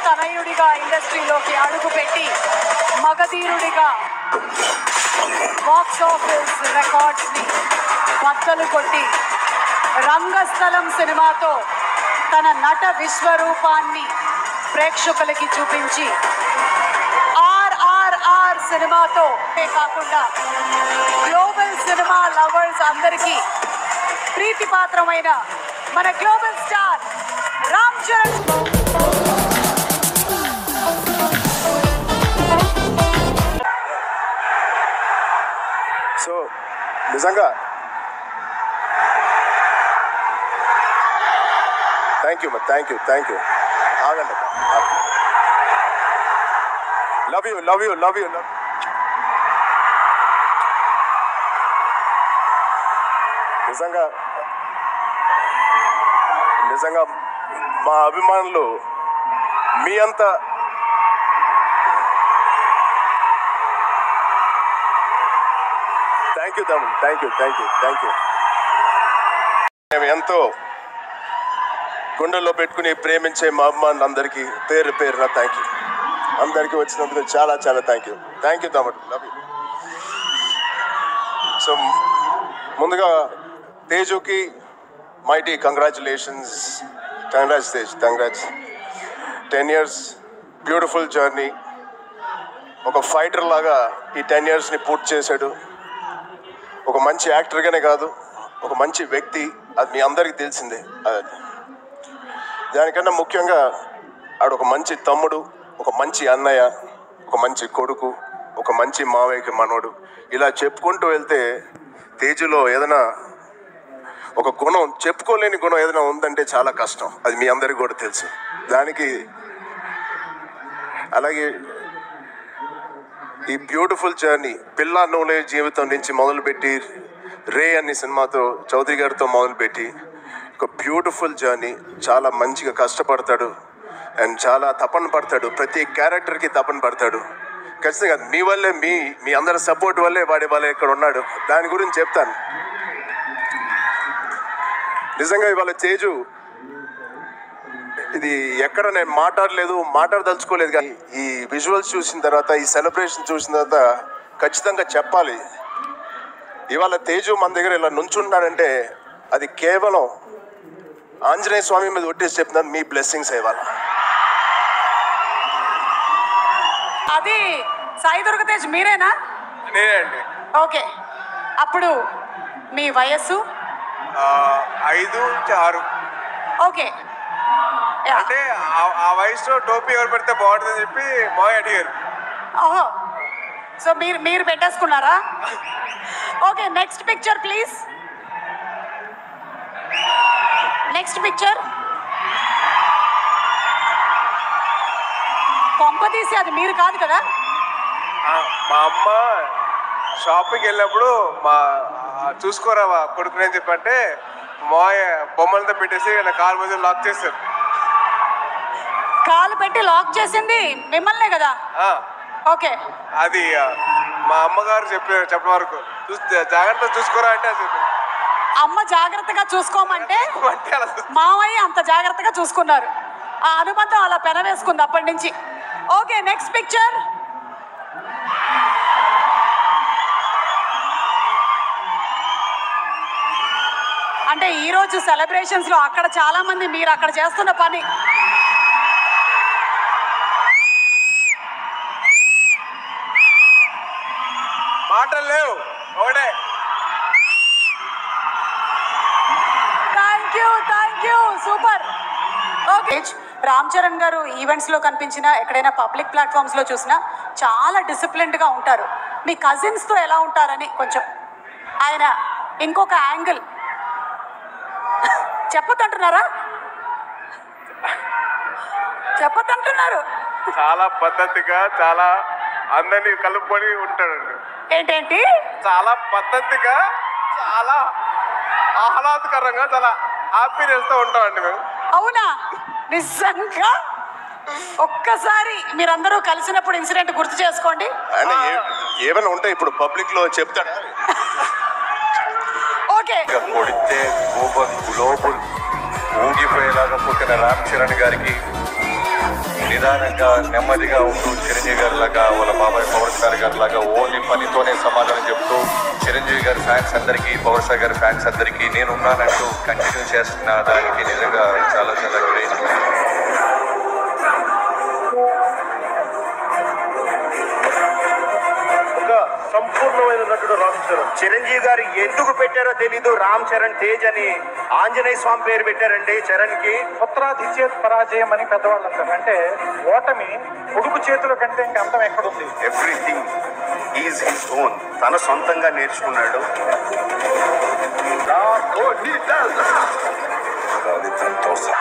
తనయుడిగా ఇండస్ట్రీలోకి అడుగుపెట్టి మగధీరుడిగా box office రికార్డ్స్ని బద్దలు కొట్టి రంగస్థలం సినిమాతో తన నట విశ్వరూపాన్ని ప్రేక్షకులకి చూపించి ఆర్ఆర్ఆర్ సినిమాతో కాకుండా గ్లోబల్ సినిమా లవర్స్ అందరికీ ప్రీతిపాత్రమైన మన global star Ram Charan. So నిజంగా థ్యాంక్ యూ ఆగండి. లవ్ యూ నిజంగా మా అభిమానులు మీ అంతా థ్యాంక్ యూ తమ్ముడు, థ్యాంక్ యూ. మేము ఎంతో గుండెల్లో పెట్టుకుని ప్రేమించే మా అభిమానులందరికీ పేరు పేరున థ్యాంక్ యూ. అందరికీ వచ్చినందుకు చాలా థ్యాంక్ యూ తమ్ముడు, లవ్ యూ. సో ముందుగా తేజుకి mighty congratulations. Congrats 10 years beautiful journey. ఒక ఫైటర్ లాగా ఈ 10 yearsని పూర్తి చేశాడు. ఒక మంచి యాక్టర్గానే కాదు, ఒక మంచి వ్యక్తి, అది మీ అందరికీ తెలిసిందే. దానికన్నా ముఖ్యంగా ఆడు ఒక మంచి తమ్ముడు, ఒక మంచి అన్నయ్య, ఒక మంచి కొడుకు, ఒక మంచి మావయ్యకి మనోడు. ఇలా చెప్పుకుంటూ వెళ్తే తేజులో ఏదైనా ఒక గుణం, చెప్పుకోలేని గుణం ఏదైనా ఉందంటే చాలా కష్టం. అది మీ అందరికీ కూడా తెలుసు. దానికి అలాగే ఈ బ్యూటిఫుల్ జర్నీ పిల్ల నూనె జీవితం నుంచి మొదలుపెట్టి రే అనే సినిమాతో చౌదరి గారితో మొదలుపెట్టి ఒక బ్యూటిఫుల్ జర్నీ. చాలా మంచిగా కష్టపడతాడు అండ్ చాలా తపన పడతాడు. ప్రతి క్యారెక్టర్కి తపన పడతాడు. ఖచ్చితంగా మీ వల్లే, మీ అందరి సపోర్ట్ వల్లే వాడి వాళ్ళే ఇక్కడ ఉన్నాడు. దాని గురించి చెప్తాను. నిజంగా ఇవాళ తేజు ఇది ఎక్కడ నేను మాట్లాడదలుచుకోలేదు, కానీ ఈ విజువల్స్ చూసిన తర్వాత, ఈ సెలబ్రేషన్ చూసిన తర్వాత ఖచ్చితంగా చెప్పాలి. ఇవాళ తేజు మన దగ్గర ఇలా నుంచుంటాడంటే అది కేవలం ఆంజనేయ స్వామి మీద ఒట్టేసి చెప్తున్నాను, మీ బ్లెస్సింగ్స్ ఇవ్వాలి. అది సాయి దుర్గతేజ్ మీరేనా? నేనే అండి. ఓకే, అప్పుడు మీ వయస్సు 5 నుంచి 6. ఓకే, అంటే ఆ వయసులో టోపీ ఎవరు పెడితే బాగుంటుందని చెప్పి మాయ అడిగారు. ఓహో, సో మీరు పెట్టేసుకున్నారా? Okay, next picture please. Next picture. కొంపతీసి అది మీరు కాదు కదా? మా అమ్మ షాపింగ్కి వెళ్ళినప్పుడు చూసుకోరా కొడుకుని అని చెప్పంటే మాయ బొమ్మలతో పెట్టేసి నా కాలు మధ్య లాక్ చేశారు. కాలు పెట్టి లాక్ చేసింది మిమ్మల్నే కదా? ఓకే, అది మా అమ్మగారు చెప్పిన వరకు జాగ్రత్తగా చూసుకోరా అంటే అమ్మ జాగ్రత్తగా చూసుకోమంటే మావయ్య అంత జాగ్రత్తగా చూసుకున్నారు. ఆ అనుబంధం అలా పెనవేసుకుంది అప్పటి నుంచి. Okay, next picture. అంటే ఈరోజు సెలబ్రేషన్స్లో అక్కడ చాలా మంది మీరు అక్కడ చేస్తున్న పని మాటలు లేవు. ఒకటే thank you super. Okay, Ram Charan గారు ఈవెంట్స్లో కనిపించినా, ఎక్కడైనా పబ్లిక్ ప్లాట్ఫామ్స్లో చూసినా చాలా డిసిప్లిన్డ్గా ఉంటారు. మీ కజిన్స్తో ఎలా ఉంటారని కొంచెం ఆయన ఇంకొక యాంగిల్ చెప్పొద్దంటున్నారా? చెప్పొద్దంటున్నారు. చాలా పద్ధతిగా, చాలా అందరినీ కలుపుకొని ఉంటాడండి. ఏంటేంటి? చాలా పద్ధతిగా, చాలా ఆహ్లాదకరంగా, చాలా హ్యాపీనెస్తో ఉంటామండి మేము. అవునా? నిజంగా ఒక్కసారి మీరందరూ కలిసినప్పుడు ఇన్సిడెంట్ గుర్తు చేసుకోండి. ఏమైనా ఉంటాయి ఇప్పుడు పబ్లిక్ లో చెప్తాడా? ఓకే, కొడితే గ్లోబల్ ఊగిపోయేలాగా పుట్టిన రామ్ చరణ్ గారికి నిదానంగా నెమ్మదిగా ఉంటూ చిరంజీవి గారి లాగా వాళ్ళ బాబాయ్ పవర్ స్టార్ గారి లాగా ఓన్లీ పనితోనే సమాధానం చెప్తూ చిరంజీవి గారి ఫ్యాన్స్ అందరికీ పవర్ స్టార్ గారి ఫ్యాన్స్ అందరికీ నేనున్నానంటూ కంటిన్యూ చేస్తున్న దానికి నిజంగా చాలా చాలా గ్రేట్. సంపూర్ణమైన నటుడు రామ్ చరణ్. చిరంజీవి గారు ఎందుకు పెట్టారో తెలీదు, రామ్ చరణ్ తేజ్ అని ఆంజనేయ స్వామి పేరు పెట్టారండి చరణ్ కి. పుత్రాధిచేత్ పరాజయం అని పెద్దవాళ్ళు అంటారు. అంటే ఓటమి కొడుకు చేతుల కంటే ఇంకా అందం ఎక్కడుంది. ఎవ్రీథింగ్ ఈజ్ హిస్ ఓన్, తన సొంతంగా నేర్చుకున్నాడు. అది సంతోషం.